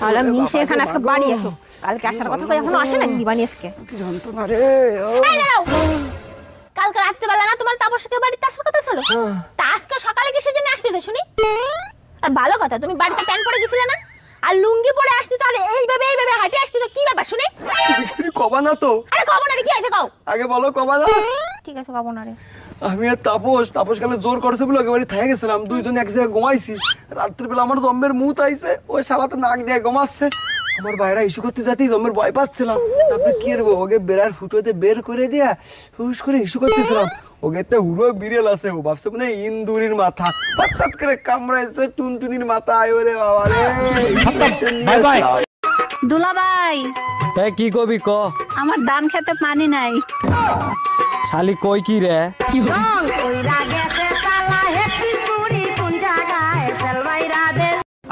আলা মিশে এখানে আজকে বাড়ি এসো, কালকে আসার কথা কই এখনো আসে না দিবানি আজকে। কি জানতো না রে। কালকে রাত্রেবেলা না তোমার তাপসকে বাড়িতে আসার কথা ছিল, তা আজকে সকালে কিসের জন্য আসতে তো শুনি? আর ভালো কথা তুমি বাড়িতে প্যান্ট পরে গেছিলে না, আর লুঙ্গি পরে আসতে তাহলে এইভাবে হাঁটে আসতে তো কি ব্যাপার শুনি? কবা না তো। আরে কব না রে, কি আছে কও আগে বলো কবা না। ঠিক আছে কব না রে। আমি আর তাপস কালে জোর করছে বলে একেবারে থাই গেছিলাম, দুইজন এক জায়গায় ঘুমাইছি। রাত্রিবেলা আমার জম্মের মুত আইছে, ওই শালাতে নাক দিয়ে ঘুমাচ্ছে। আমার বাইরে ইস্যু করতে যাতেই জম্মের ভয় পাচ্ছিলাম। তারপরে কি করবো, ওকে বেড়ার ফুটোতে বের করে দিয়া হুস করে ইস্যু করতেছিলাম। ওকে একটা হুড়ো বিড়েল আছে, ও ভাবছে মানে ইন্দুরির মাথা, হঠাৎ করে কামড়াইছে টুনটুনির মাথা। আয় ওরে বাবা রে। দুলাভাই তাই কি কবি ক? আমার ধান খেতে পানি নাই। শালি কই কি রে?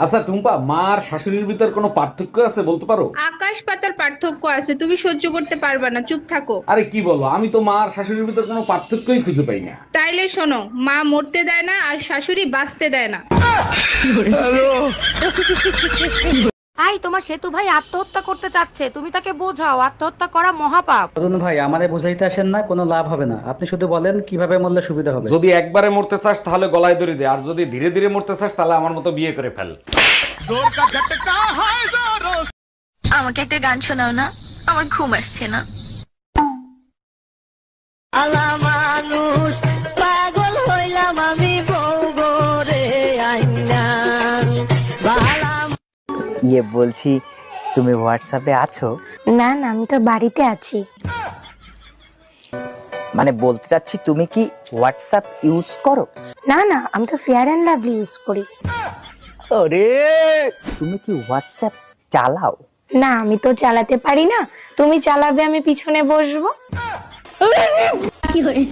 আচ্ছা টুম্পা, মা আর শাশুড়ির ভিতর কোনো পার্থক্য আছে বলতে পারো? আকাশ পাতার পার্থক্য আছে, তুমি সহ্য করতে পারবে না, চুপ থাকো। আরে কি বলো, আমি তো মা আর শাশুড়ির ভিতর কোনো পার্থক্যই খুঁজে পাই না। তাইলে শোনো, মা মরতে দেয় না আর শাশুড়ি বাঁচতে দেয় না। ভাই তোমার সেতু ভাই আত্মহত্যা করতে চাচ্ছে, তুমি তাকে বোঝাও আত্মহত্যা করা মহাপাপ। অরুণ ভাই আমারে বুঝাইতে আসেন না, কোনো লাভ হবে না। আপনি শুধু বলেন কিভাবে মরলে সুবিধা হবে। যদি একবারে মরতে চাস তাহলে গলায় দড়ি দে, আর যদি ধীরে ধীরে মরতে চাস তাহলে আমার মতো বিয়ে করে ফেল। আমাকে একটা গান শোনাও না, আমার ঘুম আসছে না। আলা মানুষ পাগল হইলাম আমি বউ গরে আইনা। ইয়ে বলছি, তুমি হোয়াটসঅ্যাপে আছো? না না, আমি তো বাড়িতে আছি। মানে বলতে চাচ্ছি তুমি কি হোয়াটসঅ্যাপ ইউজ করো? না না, আমি তো ফেয়ার এন্ড লাভলি ইউজ করি। আরে তুমি কি হোয়াটসঅ্যাপ চালাও? না আমি তো চালাতে পারি না, তুমি চালাবে আমি পিছনে বসবো। কি করে?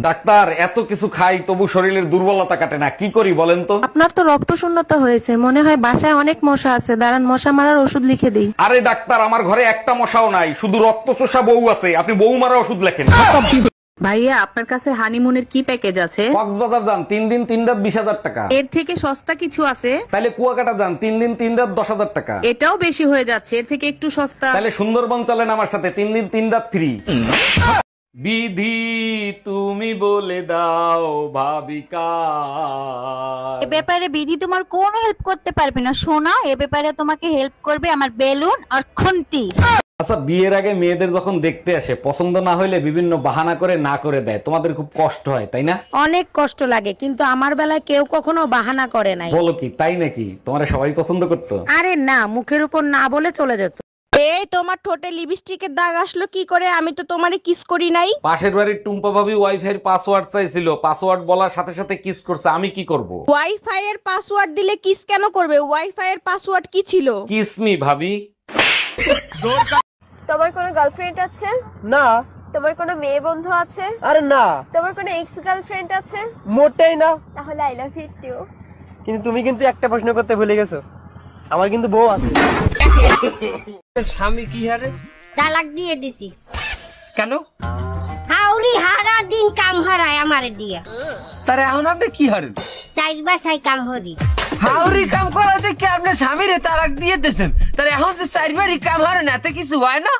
ডাক্তার, এত কিছু খাই তবু শরীরের দুর্বলতা কাটে না, কি করি বলেন তো? আপনার তো রক্ত শূন্যতা হয়েছে, মনে হয় বাসায় অনেক মশা আছে, দাঁড়ান মশা মারার ওষুধ লিখে দেই। আরে ডাক্তার, আমার ঘরে একটা মশাও নাই, শুধু রক্ত চোষা বউ আছে, আপনি বউ মারা ওষুধ লেখেন। ভাইয়া আপনার কাছে হানিমুনের কি প্যাকেজ আছে? কক্সবাজার যান 3 দিন 3 রাত 20,000 টাকা। এর থেকে সস্তা কিছু আছে? তাহলে কুয়াকাটা যান 3 দিন 3 রাত 10,000 টাকা। এটাও বেশি হয়ে যাচ্ছে, এর থেকে একটু সস্তা। তাহলে সুন্দরবন চলেন আমার সাথে, 3 দিন 3 রাত ফ্রি। বিধি তুমি বলে দাও ভাবিকা। এ ব্যাপারে বিধি তোমার কোনো হেল্প করতে পারবে না, শোনা, এ ব্যাপারে তোমাকে হেল্প করবে আমার বেলুন আর খুন্তি। আচ্ছা, বিয়ের আগে মেয়েদের যখন দেখতে আসে পছন্দ না হইলে বিভিন্ন বাহানা করে না করে দেয়, তোমাদের খুব কষ্ট হয় তাই না? অনেক কষ্ট লাগে, কিন্তু আমার বেলায় কেউ কখনো বাহানা করে নাই। বলো কি, তাই নাকি? তোমারে সবাই পছন্দ করতো? আরে না, মুখের উপর না বলে চলে যেত। এই তোমার ঠোঁটে লিপস্টিকের দাগ আসলো কি করে? আমি তো তোমারে কিস করি নাই। পাশের বাড়ির টুম্পা ভাবি ওয়াইফাই পাসওয়ার্ড চাইছিল, পাসওয়ার্ড বলার সাথে সাথে কিস করছে, আমি কি করব? ওয়াইফাই এর পাসওয়ার্ড দিলে কিস কেন করবে? ওয়াইফাই এর পাসওয়ার্ড কি ছিল? কিস মি ভাবি। তোমার কোনো গার্লফ্রেন্ড আছে? না। তোমার কোনো মেয়ে বন্ধু আছে? আরে না। তোমার কোনো এক্স গার্লফ্রেন্ড আছে? মোটেই না। তাহলে আই লাভ ইউ টু। কিন্তু তুমি কিন্তু একটা প্রশ্ন করতে ভুলে গেছো, আমার কিন্তু বউ আছে। স্বামী কি হারে? তালাক দিয়ে দিছি। কেন? হাউরি হারা দিন কাম হারায় আমারে দিয়া। তারে এখন আপনি কি হারেন? চাইর বাসায় কাম হরি। হাউরি কাম করা দেখে আপনার স্বামীরে তালাক দিয়ে দিয়েছেন, তার এখন যে চারবারই কাম হারেন এত কিছু হয় না?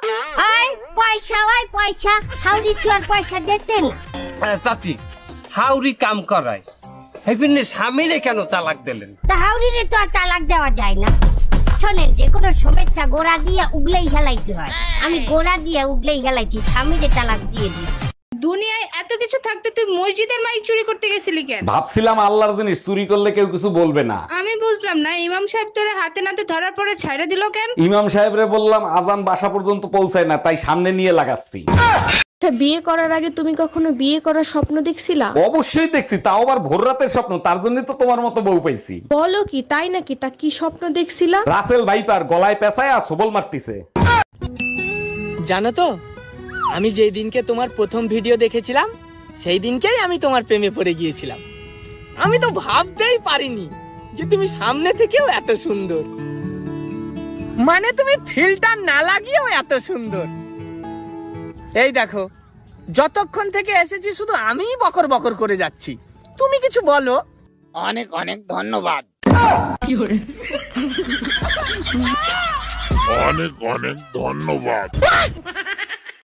আয় পয়সা, ওই পয়সা, হাউরি চোর পয়সা দিতেন। চাচি, হাউরি কাম করায় হেপিনে স্বামীরে কেন তালাক দিলেন? তা হাউরিরে তো আর তালাক দেওয়া যায় না। শোনেন, যে কোনো সমস্যা গোড়া দিয়ে উগলেই হেলাইতে হয়। আমি গোড়া দিয়ে উগলেই হেলাইছি, স্বামীরে তালাক দিয়ে দিই। দুনিয়ায় এত কিছু থাকতে তুই মসজিদের মাইক চুরি করতে গেছিলি কেন? ভাবছিলাম আল্লাহর জিনিস চুরি করলে কেউ কিছু বলবে না। আমি বুঝলাম না, ইমাম সাহেব তোরে হাতে নাতে ধরার পরে ছাইড়া দিল কেন? ইমাম সাহেবরে বললাম আজান বাসা পর্যন্ত পৌঁছায় না, তাই সামনে নিয়ে লাগাচ্ছি। বিয়ে করার আগে তুমি কখনো বিয়ে করার স্বপ্ন দেখছিলা? অবশ্যই দেখছি, তাও আবার ভোর রাতের স্বপ্ন, তার জন্য তো তোমার মতো বউ পাইছি। বলো কি, তাই নাকি? তা কি স্বপ্ন দেখছিলা? রাসেল ভাইপার গলায় পেঁচায় আর সবল মারতিছে। জানো তো, আমি যেই দিনকে তোমার প্রথম ভিডিও দেখেছিলাম সেই দিনকেই আমি তোমার প্রেমে পড়ে গিয়েছিলাম। আমি তো ভাবতেই পারিনি যে তুমি সামনে থেকেও এত সুন্দর, মানে তুমি ফিল্টার না লাগিয়েও এত সুন্দর। এই দেখো, যতক্ষণ থেকে এসেছি শুধু আমিই বকর বকর করে যাচ্ছি, তুমি কিছু বলো। অনেক অনেক ধন্যবাদ। অনেক অনেক ধন্যবাদ।